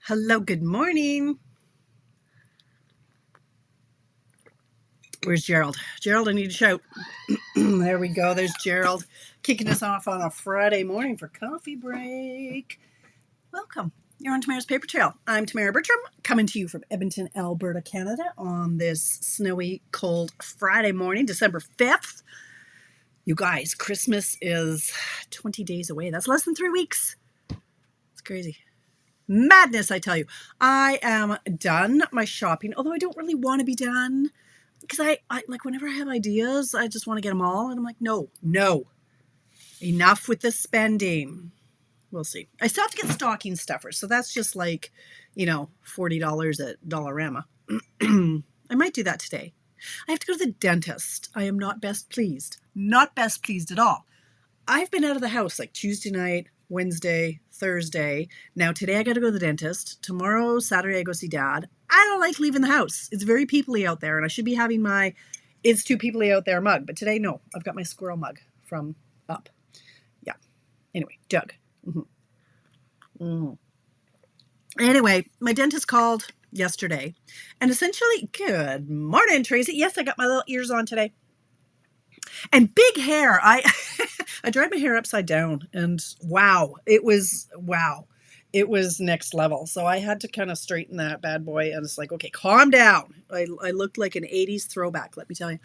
Hello, good morning. Where's Gerald? Gerald, I need to shout. There we go. There's Gerald kicking us off on a Friday morning for coffee break. Welcome. You're on Tamara's Paper Trail. I'm Tamara Bertram, coming to you from Edmonton, Alberta, Canada on this snowy, cold Friday morning, December 5th. You guys, Christmas is 20 days away. That's less than 3 weeks. It's crazy. Madness, I tell you. I am done my shopping, although I don't really want to be done because I like whenever I have ideas, I just want to get them all. And I'm like, no, enough with the spending. We'll see. I still have to get stocking stuffers. So that's just like, $40 at Dollarama. I might do that today. I have to go to the dentist. I am not best pleased. Not best pleased at all. I've been out of the house like Tuesday night, Wednesday, Thursday. Now today I got to go to the dentist. Tomorrow, Saturday, I go see Dad. I don't like leaving the house. It's very peoply out there, and I should be having my "It's too peoply out there" mug. But today, no. I've got my squirrel mug from Up. Yeah. Anyway, Doug. Anyway, my dentist called yesterday, and essentially, good morning, Tracy. Yes, I got my little ears on today. And big hair. I dried my hair upside down, and it was next level. So I had to kind of straighten that bad boy, and it's like, okay, calm down. I looked like an 80s throwback, let me tell you.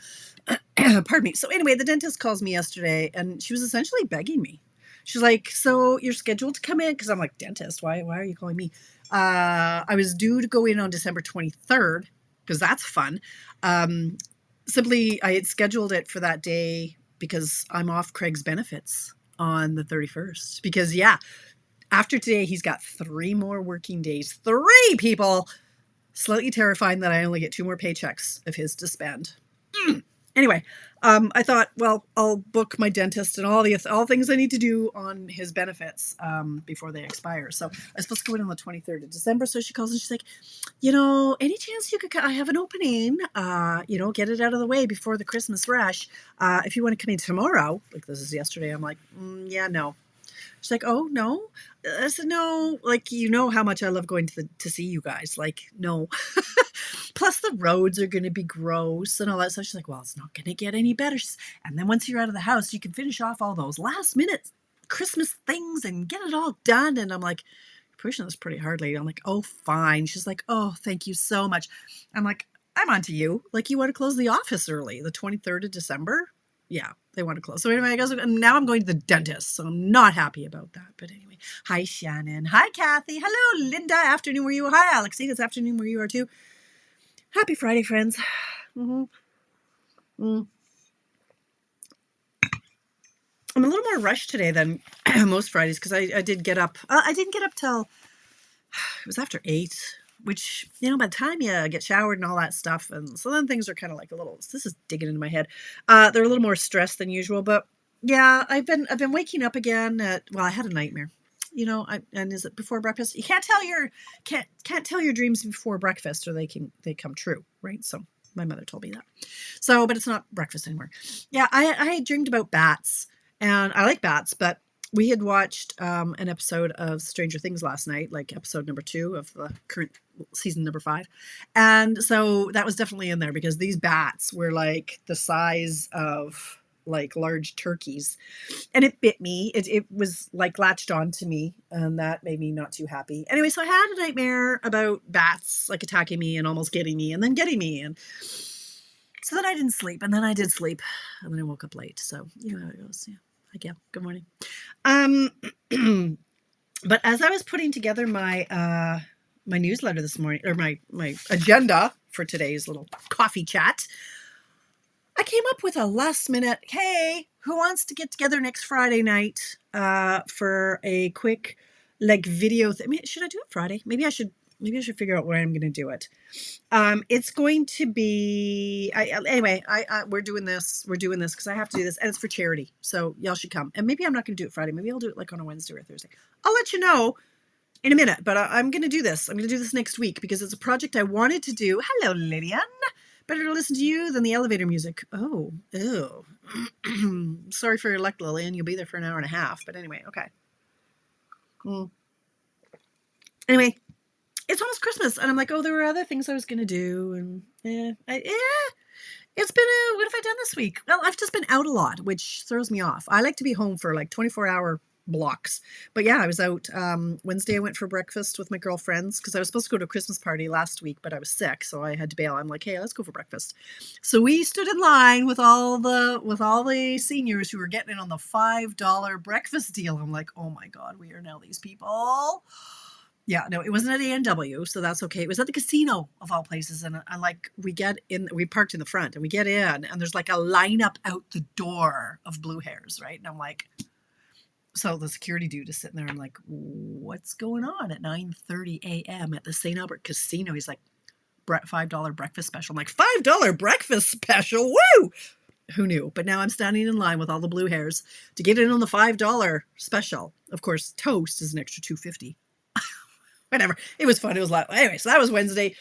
Pardon me. So anyway, the dentist calls me yesterday, and she was essentially begging me. She's like, so you're scheduled to come in? Because I'm like, dentist, why are you calling me? I was due to go in on December 23rd, because that's fun. Simply, I had scheduled it for that day because I'm off Craig's benefits on the 31st. Because, after today, he's got 3 more working days. 3 people! Slightly terrifying that I only get 2 more paychecks of his to spend. Anyway, I thought, well, I'll book my dentist and all things I need to do on his benefits before they expire. So I was supposed to go in on the 23rd of December. So she calls and she's like, any chance you could, I have an opening, get it out of the way before the Christmas rush. If you want to come in tomorrow, like this is yesterday, I'm like, yeah, no. She's like, oh, no? I said, no, like, how much I love going to see you guys. Like, no. Plus the roads are going to be gross and all that stuff. She's like, well, it's not going to get any better. And then once you're out of the house, you can finish off all those last minute Christmas things and get it all done. And I'm like, you're pushing this pretty hard, lady. I'm like, oh, fine. She's like, oh, thank you so much. I'm like, I'm on to you. Like, you want to close the office early, the 23rd of December? Yeah, they want to close. So anyway, now I'm going to the dentist, so I'm not happy about that. But anyway, hi, Shannon. Hi, Kathy. Hello, Linda. Afternoon where you are. Hi, Alexine. It's afternoon where you are, too. Happy Friday, friends. I'm a little more rushed today than most Fridays because I did get up. I didn't get up till it was after 8, which, by the time you get showered and all that stuff, and so then things are kind of like this is digging into my head. They're a little more stressed than usual, but yeah, I've been waking up again I had a nightmare. And is it before breakfast? You can't tell your dreams before breakfast or they come true, right? So my mother told me that. So, but it's not breakfast anymore. Yeah, I dreamed about bats, and I like bats, but we had watched an episode of Stranger Things last night, like episode number 2 of the current season number 5. And so that was definitely in there because these bats were like the size of like large turkeys, and it bit me. It was like latched on to me, and that made me not too happy. Anyway, so I had a nightmare about bats like attacking me and almost getting me and then getting me. And so then I didn't sleep, and then I did sleep, and then I woke up late. So you know how it goes. Yeah. Hi, Gail. Good morning. But as I was putting together my my newsletter this morning, or my agenda for today's little coffee chat, I came up with a last minute, hey, who wants to get together next Friday night for a quick video? Should I do it Friday? Maybe I should figure out where I'm going to do it. It's going to be, we're doing this because I have to do this, and it's for charity. So y'all should come. And maybe I'm not going to do it Friday. Maybe I'll do it like on a Wednesday or a Thursday. I'll let you know in a minute, but I'm going to do this. I'm going to do this next week because it's a project I wanted to do. Hello, Lillian. Better to listen to you than the elevator music. Oh, ew. Sorry for your luck, Lillian. You'll be there for an hour and a half. But anyway, okay. Anyway, it's almost Christmas. And I'm like, oh, there were other things I was going to do. And it's been what have I done this week? Well, I've just been out a lot, which throws me off. I like to be home for like 24-hour blocks. But yeah, I was out Wednesday. I went for breakfast with my girlfriends because I was supposed to go to a Christmas party last week, but I was sick, so I had to bail. I'm like, hey, let's go for breakfast. So we stood in line with all the seniors who were getting in on the $5 breakfast deal. I'm like, oh my God, we are now these people. Yeah, no, it wasn't at A&W, so that's okay. It was at the casino of all places, and I like we parked in the front, and we get in, and there's like a lineup out the door of blue hairs, right? And I'm like, so the security dude is sitting there. I'm like, what's going on at 9:30 a.m. at the St. Albert Casino? He's like, $5 breakfast special. I'm like, $5 breakfast special? Woo! Who knew? But now I'm standing in line with all the blue hairs to get in on the $5 special. Of course, toast is an extra $2.50. Whatever. It was fun. It was a lot. Anyway, so that was Wednesday.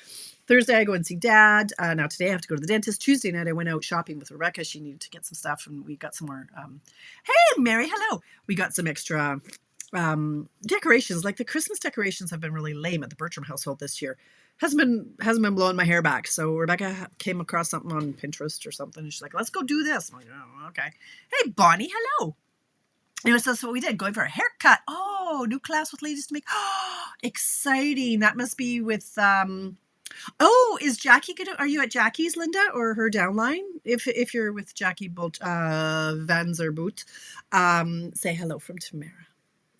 Thursday, I go and see Dad. Now today I have to go to the dentist. Tuesday night, I went out shopping with Rebecca. She needed to get some stuff, and we got some more. Hey, Mary, hello. We got some extra decorations. Like the Christmas decorations have been really lame at the Bertram household this year. Hasn't been blowing my hair back. So Rebecca came across something on Pinterest or something, and she's like, "Let's go do this." I'm like, "Oh, okay." Hey, Bonnie, hello. Anyway, so that's what we did, going for a haircut. Oh, new class with ladies to make. Oh, exciting. That must be with, is Jackie are you at Jackie's, Linda, or her downline? If you're with Jackie Van Zerboot, say hello from Tamara.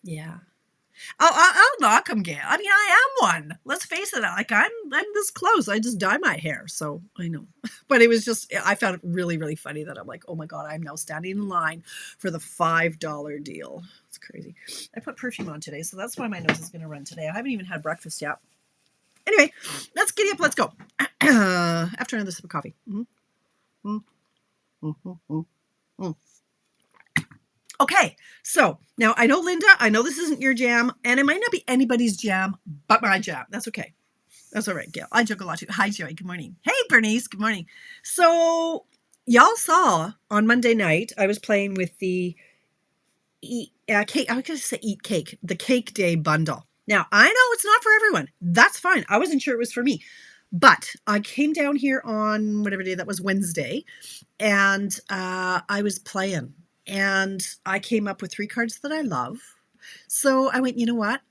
Yeah. I'll knock him, Gail. I mean, I am one. Let's face it. Like I'm this close. I just dye my hair, so I know. But it was just, I found it really, really funny that I'm like, oh my God, I'm now standing in line for the $5 deal. It's crazy. I put perfume on today, so that's why my nose is going to run today. I haven't even had breakfast yet. Anyway, let's giddy up. Let's go. After another sip of coffee. Okay, so now I know, Linda, I know this isn't your jam, and it might not be anybody's jam, but my jam. That's okay. That's all right, Gail. I joke a lot too. Hi, Joy. Good morning. Hey, Bernice. Good morning. So y'all saw on Monday night, I was playing with the cake. I was going to say eat cake, the Cake Day bundle. Now, I know it's not for everyone. That's fine. I wasn't sure it was for me. But I came down here on whatever day that was, Wednesday, and I was playing. And I came up with 3 cards that I love. So I went, you know what?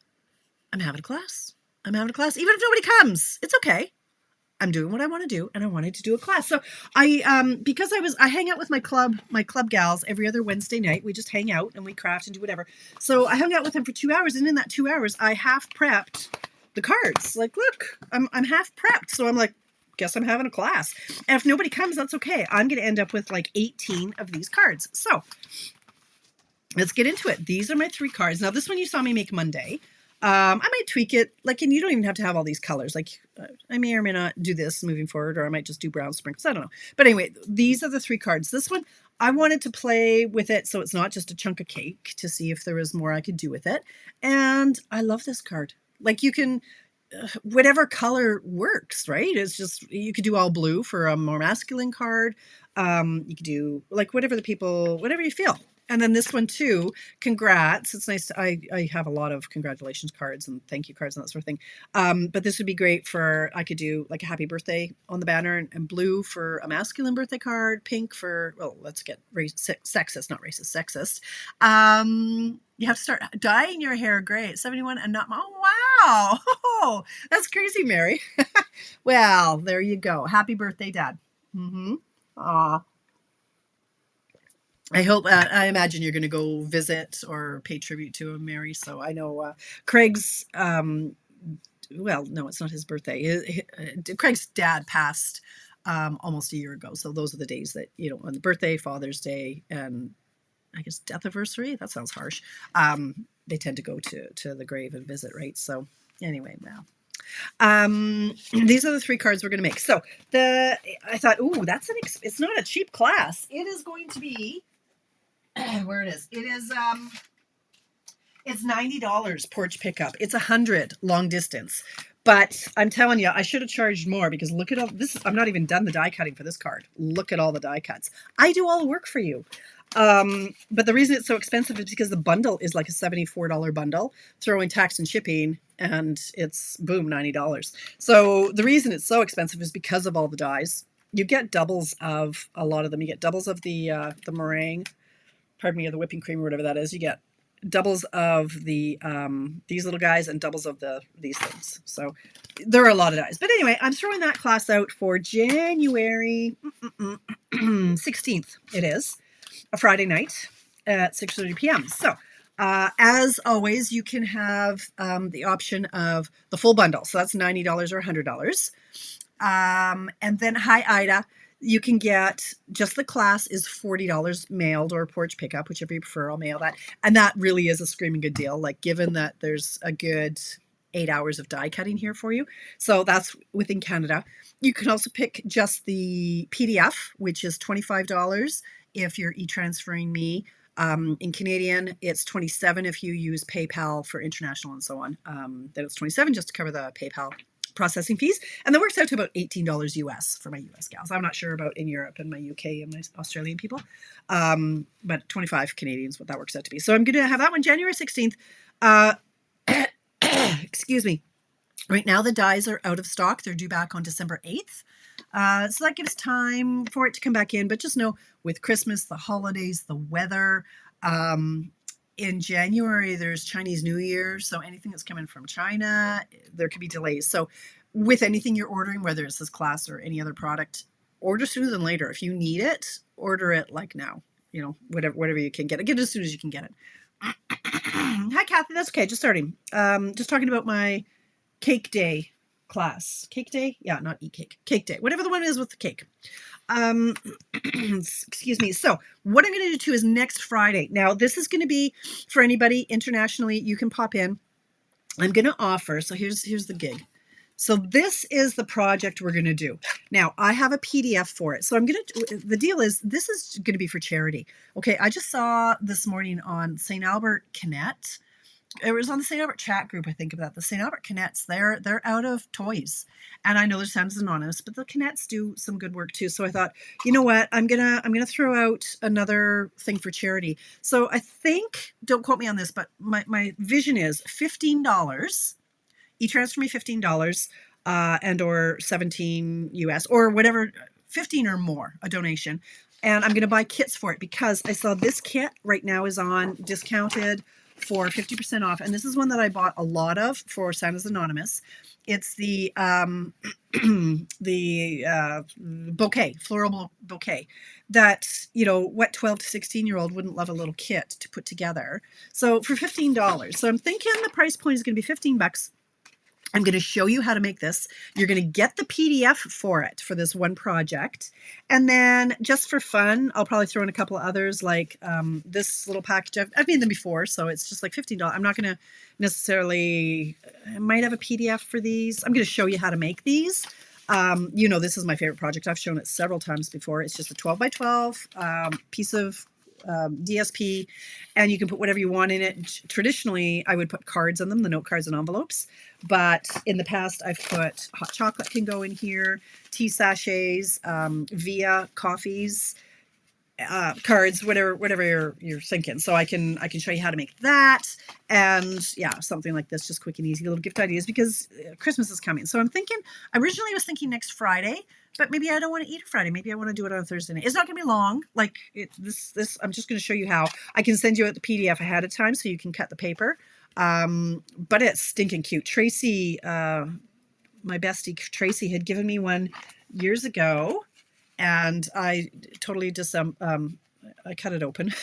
I'm having a class. Even if nobody comes, it's okay. I'm doing what I want to do, and I wanted to do a class. So because I hang out with my club gals every other Wednesday night. We just hang out and we craft and do whatever. So I hung out with them for 2 hours, and in that 2 hours, I half prepped the cards. Like, look, I'm half prepped. So I'm like, guess I'm having a class. And if nobody comes, that's okay. I'm going to end up with like 18 of these cards. So let's get into it. These are my 3 cards. Now, this one you saw me make Monday. I might tweak it, like, and you don't even have to have all these colors. Like, I may or may not do this moving forward, or I might just do brown sprinkles. I don't know. But anyway, these are the 3 cards. This one, I wanted to play with it so it's not just a chunk of cake, to see if there was more I could do with it. And I love this card. Like, you can, whatever color works, right? It's just, you could do all blue for a more masculine card. You could do like whatever you feel. And then this one too, congrats. It's nice. I have a lot of congratulations cards and thank you cards and that sort of thing. But this would be great for, I could do like a happy birthday on the banner, and blue for a masculine birthday card, pink for, well, let's get sexist, not racist, sexist. You have to start dyeing your hair gray at 71 and not, oh, wow. Oh, that's crazy, Mary. Well, there you go. Happy birthday, Dad. Aw. I hope, I imagine you're going to go visit or pay tribute to him, Mary. So I know Craig's, well, no, it's not his birthday. Craig's dad passed almost a year ago. So those are the days that, you know, on the birthday, Father's Day, and I guess death anniversary. That sounds harsh. They tend to go to the grave and visit, right? So anyway, now. These are the 3 cards we're going to make. So I thought, ooh, it's not a cheap class. It is going to be, where it is. It is, it's $90 porch pickup. It's $100 long distance. But I'm telling you, I should have charged more, because look at all this. I'm not even done the die cutting for this card. Look at all the die cuts. I do all the work for you. But the reason it's so expensive is because the bundle is like a $74 bundle. Throw in tax and shipping, and it's boom, $90. So the reason it's so expensive is because of all the dyes. You get doubles of a lot of them. You get doubles of the meringue, pardon me, of the whipping cream or whatever that is. You get doubles of the these little guys and doubles of these things. So there are a lot of dyes. But anyway, I'm throwing that class out for January 16th. It is a Friday night at 6:30 p.m. So as always, you can have the option of the full bundle. So that's $90 or $100. And then, hi, Ida. You can get just the class is $40 mailed or porch pickup, whichever you prefer. I'll mail that. And that really is a screaming good deal. Like, given that there's a good 8 hours of die cutting here for you. So that's within Canada. You can also pick just the PDF, which is $25 if you're e-transferring me. In Canadian, it's $27 if you use PayPal for international and so on. Then it's $27 just to cover the PayPal processing fees. And that works out to about $18 US for my US gals. I'm not sure about in Europe and my UK and my Australian people. But 25 Canadians, what that works out to be. So I'm going to have that one January 16th. Excuse me. Right now the dies are out of stock. They're due back on December 8th. So that gives time for it to come back in. But just know with Christmas, the holidays, the weather, in January, there's Chinese New Year. So anything that's coming from China, there could be delays. So with anything you're ordering, whether it's this class or any other product, order sooner than later. If you need it, order it like now. You know, whatever you can get it. Get it as soon as you can get it. Hi, Kathy. That's okay. Just starting. Just talking about my cake day class. Cake day? Yeah, not eat cake. Cake day. Whatever the one is with the cake. Excuse me. So what I'm going to do too is next Friday. Now, this is going to be for anybody internationally. You can pop in. I'm going to offer. So here's the gig. So this is the project we're going to do. Now, I have a PDF for it. So the deal is this is going to be for charity. Okay, I just saw this morning on St. Albert Connect. It was on the St. Albert chat group, I think, about the St. Albert Canets. They're out of toys. And I know there's sounds anonymous, but the Canets do some good work too. So I thought, you know what, I'm gonna throw out another thing for charity. So I think, don't quote me on this, but my vision is $15. E-transfer me $15 and or 17 US or whatever, 15 or more, a donation. And I'm gonna buy kits for it because I saw this kit right now is on discounted for 50% off. And this is one that I bought a lot of for Santa's Anonymous. It's the bouquet, floral bouquet that, you know, what 12 to 16-year-old wouldn't love a little kit to put together. So for $15. So I'm thinking the price point is going to be $15. I'm going to show you how to make this. You're going to get the PDF for it for this one project. And then just for fun, I'll probably throw in a couple of others like this little package. I've made them before, so it's just like $15. I'm not going to necessarily, I might have a PDF for these. I'm going to show you how to make these. You know, this is my favorite project. I've shown it several times before. It's just a 12 by 12 piece of DSP, and you can put whatever you want in it. Traditionally, I would put cards on them, the note cards and envelopes. But in the past, I've put hot chocolate can go in here, tea sachets, via coffees, cards, whatever you're thinking. So I can show you how to make that, and yeah, something like this, just quick and easy little gift ideas because Christmas is coming. So I'm thinking. Originally, I was thinking next Friday. But maybe I don't want to eat it Friday. Maybe I want to do it on a Thursday night. It's not going to be long. Like this. I'm just going to show you how. I can send you out the PDF ahead of time so you can cut the paper. But it's stinking cute. Tracy, my bestie Tracy, had given me one years ago, and I totally just I cut it open,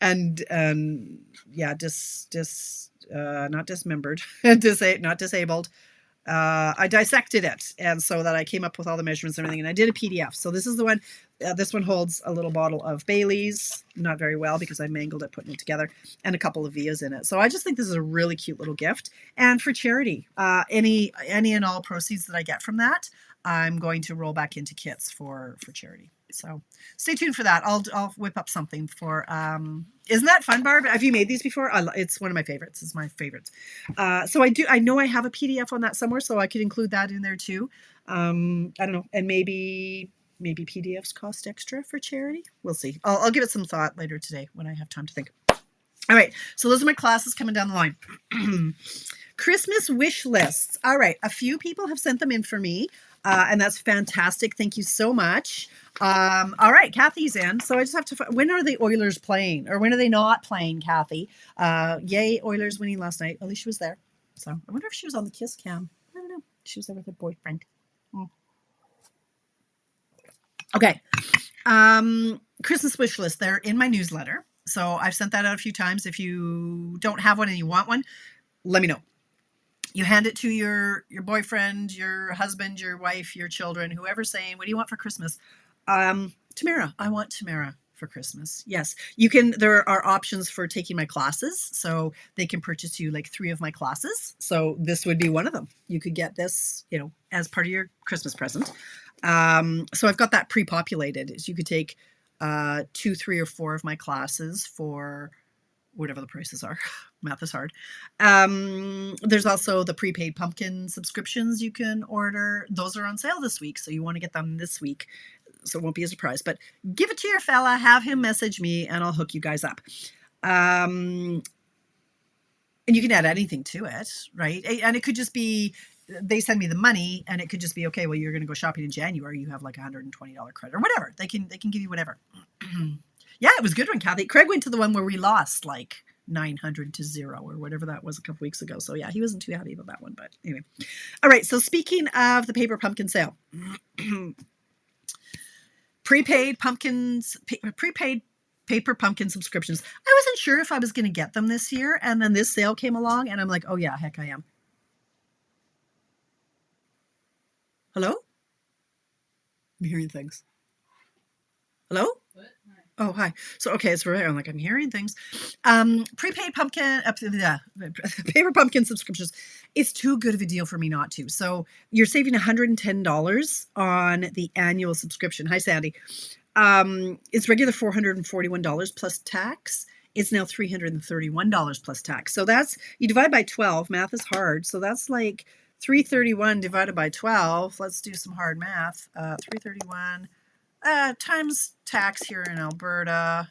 and yeah, not dismembered, not disabled. I dissected it, and so that I came up with all the measurements and everything, and I did a PDF. So this is the one. This one holds a little bottle of Bailey's, not very well because I mangled it putting it together, and a couple of Vias in it. So I just think this is a really cute little gift, and for charity, any and all proceeds that I get from that, I'm going to roll back into kits for charity. So stay tuned for that. I'll whip up something for. Isn't that fun, Barb? Have you made these before? It's one of my favorites. It's my favorites. So I know I have a PDF on that somewhere, so I could include that in there too. I don't know, and maybe PDFs cost extra for charity. We'll see. I'll give it some thought later today when I have time to think. All right. So those are my classes coming down the line. Christmas wish lists. All right. A few people have sent them in for me, and that's fantastic. Thank you so much. All right. Kathy's in. So I just have to, when are the Oilers playing or when are they not playing, Kathy? Yay, Oilers winning last night. At least she was there. So I wonder if she was on the kiss cam. I don't know. She was there with her boyfriend. Okay. Christmas wish list. They're in my newsletter. So I've sent that out a few times. If you don't have one and you want one, let me know. You hand it to your boyfriend, your husband, your wife, your children, whoever's saying, what do you want for Christmas? Tamara, I want Tamara for Christmas. Yes, you can. There are options for taking my classes. So they can purchase you like 3 of my classes. So this would be one of them. You could get this, as part of your Christmas present. So I've got that pre-populated. So you could take 2, 3, or 4 of my classes for whatever the prices are. Math is hard. There's also the prepaid pumpkin subscriptions you can order. Those are on sale this week. So you want to get them this week. So it won't be a surprise, but give it to your fella, have him message me and I'll hook you guys up. And you can add anything to it, right? And it could just be, they send me the money and it could just be, okay, well, you're going to go shopping in January. You have like $120 credit or whatever. They can give you whatever. Yeah, it was a good one, Kathy. Craig went to the one where we lost like 900 to 0 or whatever that was a couple weeks ago. So yeah, he wasn't too happy about that one, but anyway. All right. So speaking of the paper pumpkin sale, prepaid paper pumpkin subscriptions. I wasn't sure if I was going to get them this year. And then this sale came along and I'm like, oh yeah, heck I am. Hello? I'm hearing things. Hello? What? Oh, hi. So, okay, it's right. I'm like, I'm hearing things. Prepaid pumpkin, paper pumpkin subscriptions. It's too good of a deal for me not to. So you're saving $110 on the annual subscription. Hi, Sandy. It's regular $441 plus tax. It's now $331 plus tax. So that's, you divide by 12. Math is hard. So that's like 331 divided by 12. Let's do some hard math. 331 times tax here in Alberta,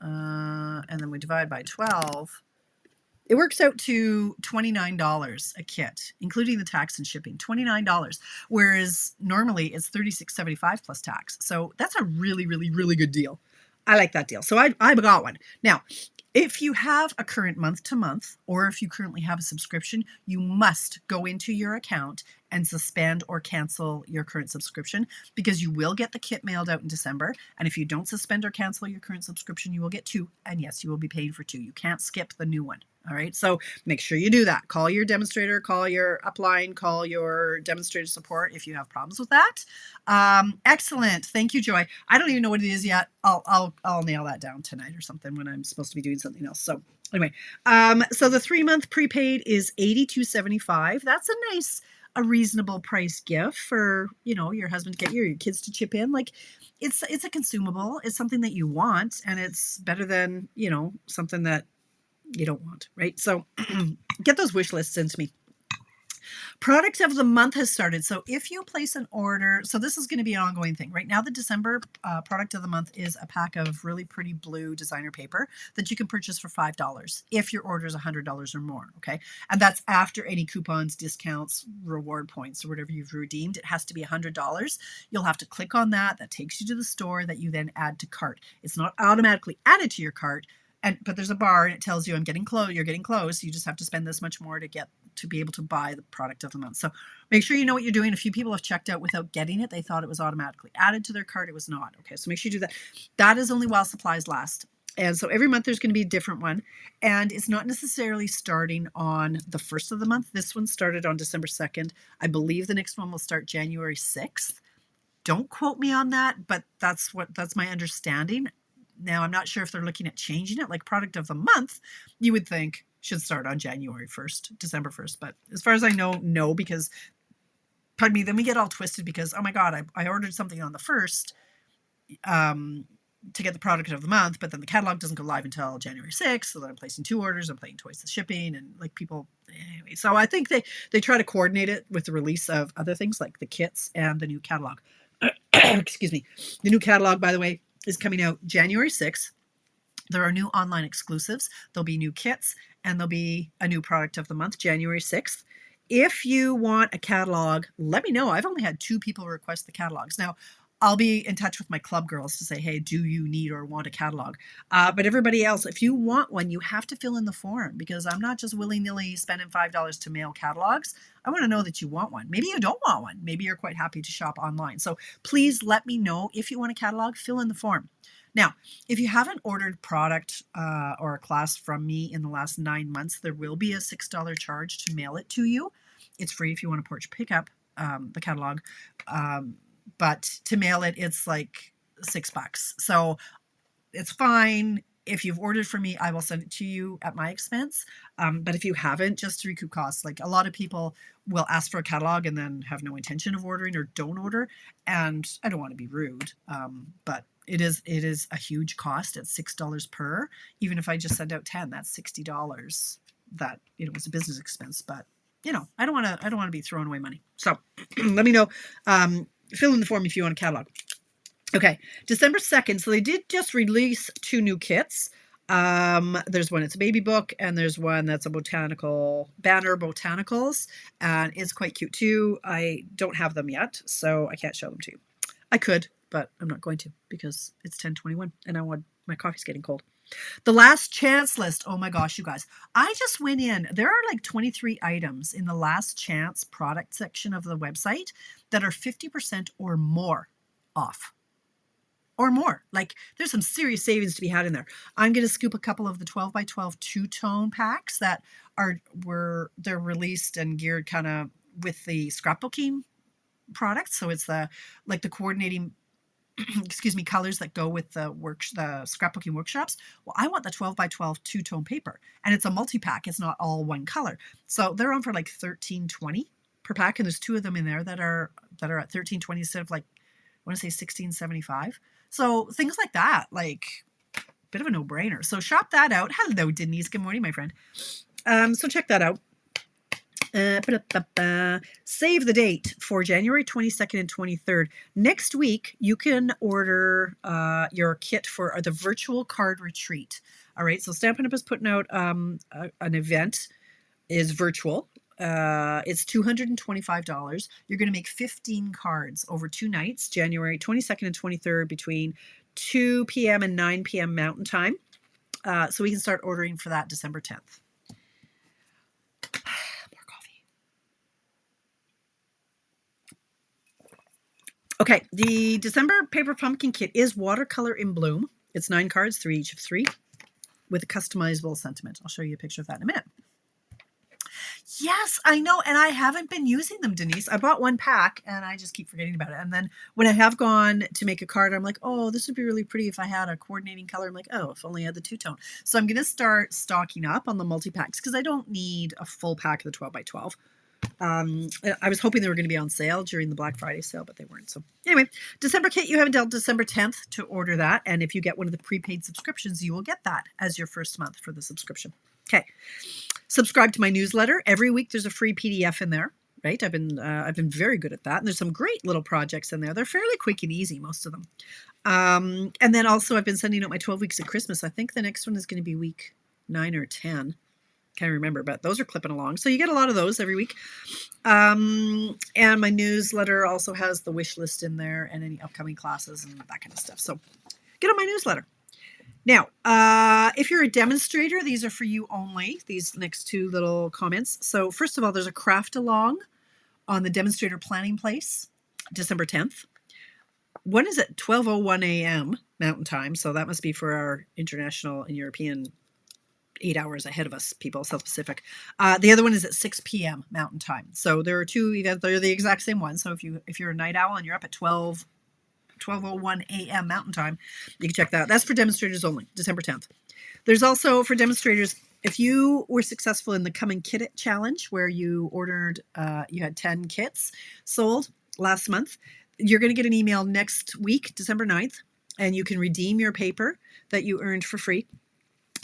and then we divide by 12. It works out to $29 a kit, including the tax and shipping. $29, whereas normally it's $36.75 plus tax. So that's a really, really, really good deal. I like that deal. So I got one. Now, if you have a current month-to-month, or if you currently have a subscription, you must go into your account and suspend or cancel your current subscription because you will get the kit mailed out in December. And if you don't suspend or cancel your current subscription, you will get 2. And yes, you will be paying for 2. You can't skip the new one. All right. So make sure you do that. Call your demonstrator, call your upline, call your demonstrator support if you have problems with that. Excellent. Thank you, Joy. I don't even know what it is yet. I'll nail that down tonight or something when I'm supposed to be doing something else. So anyway, so the 3-month prepaid is $82.75. That's a reasonable price gift for, your husband to get your kids to chip in. Like it's a consumable. It's something that you want and it's better than, something that you don't want, right? So get those wish lists into me. Product of the month has started. So if you place an order, so this is going to be an ongoing thing. Right now, the December product of the month is a pack of really pretty blue designer paper that you can purchase for $5 if your order is $100 or more, okay? And that's after any coupons, discounts, reward points, or whatever you've redeemed. It has to be $100. You'll have to click on that. That takes you to the store that you then add to cart. It's not automatically added to your cart, but there's a bar and it tells you you're getting close. You just have to spend this much more to be able to buy the product of the month. So make sure you know what you're doing. A few people have checked out without getting it. They thought it was automatically added to their cart. It was not. Okay, so make sure you do that. That is only while supplies last. And so every month there's going to be a different one. And it's not necessarily starting on the 1st of the month. This one started on December 2nd. I believe the next one will start January 6th. Don't quote me on that, but that's my understanding. Now, I'm not sure if they're looking at changing it. Like product of the month, you would think should start on January 1st, December 1st. But as far as I know, no, because, pardon me, then we get all twisted because, oh my God, I ordered something on the 1st to get the product of the month, but then the catalog doesn't go live until January 6th. So then I'm placing 2 orders, I'm paying twice the shipping and like people, anyway. So I think they try to coordinate it with the release of other things like the kits and the new catalog. Excuse me. The new catalog, by the way, is coming out January 6th. There are new online exclusives. There'll be new kits and there'll be a new product of the month, January 6th. If you want a catalog, let me know. I've only had 2 people request the catalogs. Now, I'll be in touch with my club girls to say, hey, do you need or want a catalog? But everybody else, if you want one, you have to fill in the form, because I'm not just willy-nilly spending $5 to mail catalogs. I want to know that you want one. Maybe you don't want one. Maybe you're quite happy to shop online. So please let me know if you want a catalog, fill in the form. Now, if you haven't ordered product or a class from me in the last 9 months, there will be a $6 charge to mail it to you. It's free if you want to porch pick up the catalog. But to mail it, it's like $6. So it's fine. If you've ordered from me, I will send it to you at my expense. But if you haven't, just to recoup costs, like a lot of people will ask for a catalog and then have no intention of ordering or don't order. And I don't want to be rude, but it is a huge cost at $6 per. Even if I just send out 10, that's $60. That, you know, was a business expense, but you know, I don't want to be throwing away money. So let me know. Fill in the form if you want a catalog. Okay, December 2nd. So they did just release 2 new kits. There's one, it's a baby book, and there's one that's a botanical, Banner Botanicals, and it's quite cute too. I don't have them yet, so I can't show them to you. I could, but I'm not going to, because it's 10:21 and my coffee's getting cold. The last chance list. Oh my gosh, you guys. I just went in. There are like 23 items in the last chance product section of the website that are 50% or more off. Or more. Like, there's some serious savings to be had in there. I'm going to scoop a couple of the 12x12 two-tone packs that they're released and geared kind of with the scrapbooking products. So it's the coordinating colors that go with the scrapbooking workshops. Well, I want the 12x12 two-tone paper, and it's a multi-pack. It's not all one color. So they're on for like $13.20 per pack, and there's 2 of them in there that are at $13.20 instead of, like, I want to say $16.75. So things like that, like, bit of a no-brainer. So shop that out. Hello, Denise. Good morning, my friend. So check that out. Save the date for January 22nd and 23rd. Next week, you can order your kit for the virtual card retreat. All right, so Stampin' Up is putting out an event, is virtual. It's $225. You're going to make 15 cards over 2 nights, January 22nd and 23rd, between 2 p.m. and 9 p.m. Mountain Time. So we can start ordering for that December 10th. More coffee. Okay, the December Paper Pumpkin Kit is Watercolor in Bloom. It's 9 cards, 3 each of 3, with a customizable sentiment. I'll show you a picture of that in a minute. Yes, I know, and I haven't been using them, Denise. I bought 1 pack, and I just keep forgetting about it. And then when I have gone to make a card, I'm like, oh, this would be really pretty if I had a coordinating color. I'm like, oh, if only I had the 2-tone. So I'm going to start stocking up on the multi-packs, because I don't need a full pack of the 12x12. I was hoping they were going to be on sale during the Black Friday sale, but they weren't. So anyway, December kit, you have until December 10th to order that. And if you get one of the prepaid subscriptions, you will get that as your first month for the subscription. Okay. Subscribe to my newsletter. Every week there's a free PDF in there, right? I've been very good at that. And there's some great little projects in there. They're fairly quick and easy, most of them. And then also I've been sending out my 12 weeks of Christmas. I think the next one is going to be week 9 or 10. Can't remember, but those are clipping along. So you get a lot of those every week. And my newsletter also has the wish list in there and any upcoming classes and that kind of stuff. So get on my newsletter. Now, if you're a demonstrator, these are for you only, these next 2 little comments. So first of all, there's a craft along on the demonstrator planning place, December 10th. One is at 12:01 a.m. Mountain Time. So that must be for our international and European 8 hours ahead of us, people, South Pacific. The other one is at 6 p.m. Mountain Time. So there are 2 events. They're the exact same one. So if you're a night owl and you're up at 12:01 a.m. Mountain Time, you can check that out. That's for demonstrators only, December 10th. There's also for demonstrators, if you were successful in the Come and Kit It Challenge, where you ordered, you had 10 kits sold last month, you're going to get an email next week, December 9th, and you can redeem your paper that you earned for free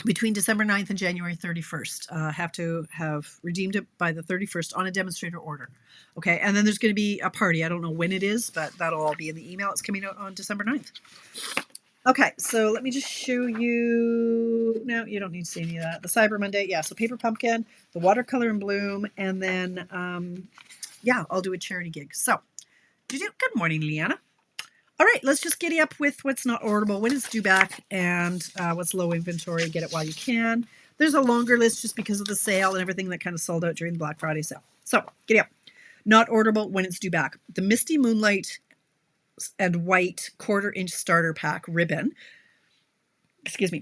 between December 9th and January 31st. Have to have redeemed it by the 31st on a demonstrator order. Okay, and then there's going to be a party. I don't know when it is, but that'll all be in the email. It's coming out on December 9th. Okay, so let me just show you. No, you don't need to see any of that. The Cyber Monday, yeah. So Paper Pumpkin, the Watercolor in Bloom, and then yeah, I'll do a charity gig. So, good morning, Leanna. All right, let's just giddy up with what's not orderable, when it's due back, and what's low inventory. Get it while you can. There's a longer list just because of the sale and everything that kind of sold out during the Black Friday sale. So, giddy up. Not orderable when it's due back. The Misty Moonlight and White 1/4 inch starter pack ribbon,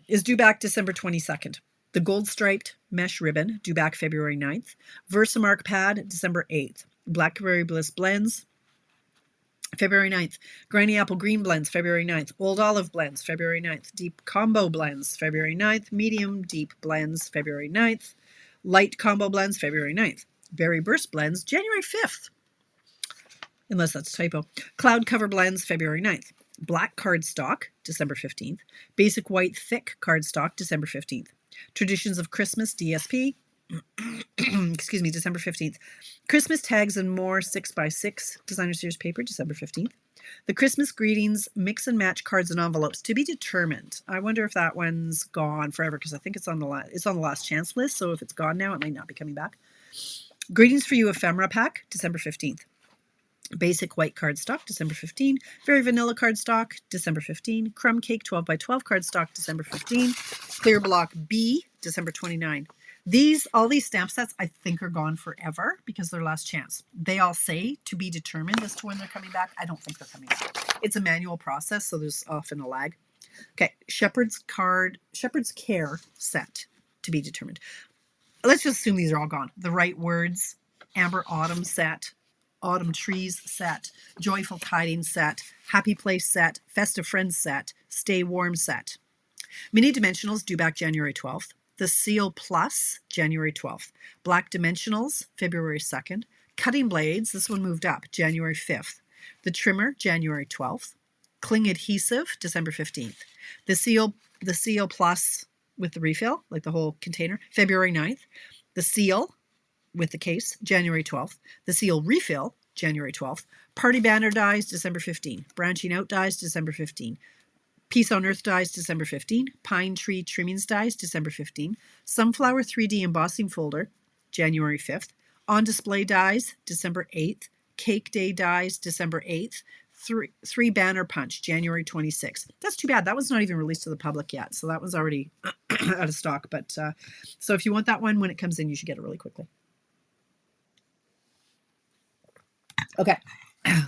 is due back December 22nd. The gold striped mesh ribbon, due back February 9th. Versamark pad, December 8th. Blackberry Bliss blends, February 9th. Granny Apple Green blends, February 9th. Old Olive blends, February 9th. Deep Combo blends, February 9th. Medium Deep blends, February 9th. Light Combo blends, February 9th. Berry Burst blends, January 5th. Unless that's a typo. Cloud Cover blends, February 9th. Black cardstock, December 15th. Basic White Thick cardstock, December 15th. Traditions of Christmas, DSP, excuse me, December 15th. Christmas Tags and More 6x6 Designer Series paper, December 15th. The Christmas Greetings Mix and Match cards and envelopes, to be determined. I wonder if that one's gone forever, because I think it's on the last chance list, so if it's gone now, it might not be coming back. Greetings for You Ephemera pack, December 15th. Basic White cardstock, December 15. Very Vanilla cardstock, December 15. Crumb Cake 12x12 cardstock, December 15. Clear Block B, December 29. All these stamp sets I think are gone forever because they're last chance. They all say to be determined as to when they're coming back. I don't think they're coming back. It's a manual process, so there's often a lag. Okay, Shepherd's Care set, to be determined. Let's just assume these are all gone. The Right Words, Amber Autumn set, Autumn Trees set, Joyful Tidings set, Happy Place set, Festive Friends set, Stay Warm set. Mini Dimensionals due back January 12th. The Seal Plus, January 12th. Black Dimensionals, February 2nd. Cutting Blades, this one moved up, January 5th. The Trimmer, January 12th. Cling Adhesive, December 15th. The Seal Plus with the refill, like the whole container, February 9th. The Seal with the case, January 12th. The Seal Refill, January 12th. Party Banner dies, December 15. Branching Out dies, December 15. Peace on Earth dies, December 15. Pine Tree Trimmings dies, December 15. Sunflower 3D Embossing Folder, January 5th. On Display dies, December 8th. Cake Day dies, December 8th. Three Banner Punch, January 26th. That's too bad. That one's not even released to the public yet, so that one's already out of stock. But so if you want that one, when it comes in, you should get it really quickly. Okay,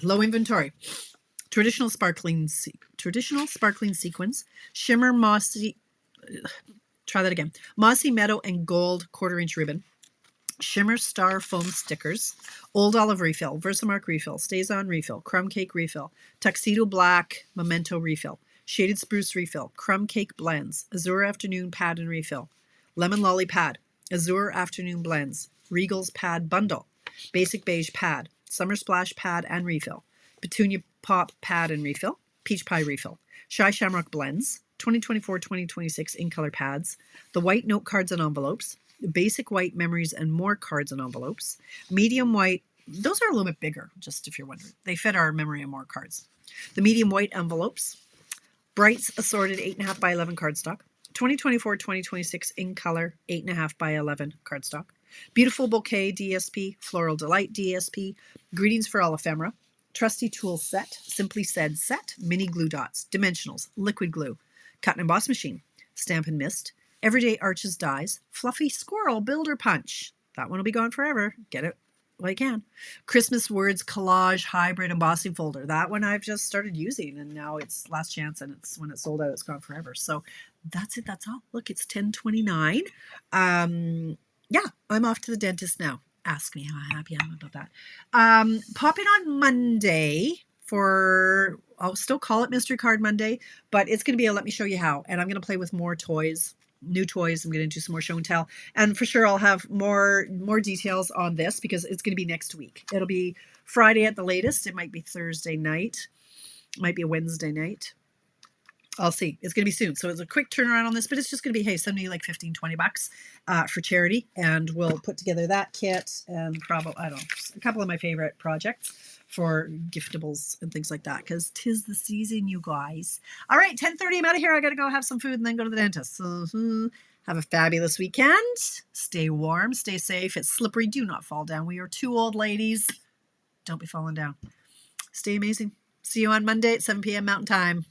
low inventory. Traditional sparkling sequins, shimmer mossy. Try that again. Mossy Meadow and Gold 1/4 inch ribbon. Shimmer Star foam stickers. Old Olive refill. Versamark refill. Stays on refill. Crumb Cake refill. Tuxedo Black Memento refill. Shaded Spruce refill. Crumb Cake blends. Azure Afternoon pad and refill. Lemon Lolly pad. Azure Afternoon blends. Regal's pad bundle. Basic Beige pad. Summer Splash pad and refill. Petunia Pop pad and refill. Peach Pie refill. Shy Shamrock blends. 2024-2026 in color pads. The White Note cards and envelopes. Basic White Memories and More cards and envelopes. Medium White, those are a little bit bigger, just if you're wondering. They fit our Memory and More cards. The Medium White envelopes. Brights Assorted 8.5 by 11 cardstock. 2024-2026 in color 8.5 by 11 cardstock. Beautiful Bouquet DSP. Floral Delight DSP. Greetings for All Ephemera. Trusty Tools set. Simply Said set. Mini Glue Dots. Dimensionals. Liquid Glue. Cut and Emboss Machine. Stampin' Mist. Everyday Arches dies. Fluffy Squirrel Builder Punch. That one will be gone forever. Get it while you can. Christmas Words Collage Hybrid Embossing Folder. That one I've just started using, and now it's last chance, and it's when it's sold out, it's gone forever. So that's it. That's all. Look, it's 10:29. Yeah, I'm off to the dentist now. Ask me how happy I am about that. Pop in on Monday for, I'll still call it Mystery Card Monday, but it's going to be a let me show you how. And I'm going to play with more toys, new toys. I'm going to do some more show and tell. And for sure, I'll have more details on this because it's going to be next week. It'll be Friday at the latest. It might be Thursday night. It might be a Wednesday night. I'll see. It's going to be soon. So it's a quick turnaround on this, but it's just going to be, hey, send me like $15-20 for charity. And we'll put together that kit and probably, I don't know, a couple of my favorite projects for giftables and things like that, because 'tis the season, you guys. All right, 10:30, I'm out of here. I got to go have some food and then go to the dentist. So have a fabulous weekend. Stay warm, stay safe. It's slippery. Do not fall down. We are two old ladies. Don't be falling down. Stay amazing. See you on Monday at 7 p.m. Mountain Time.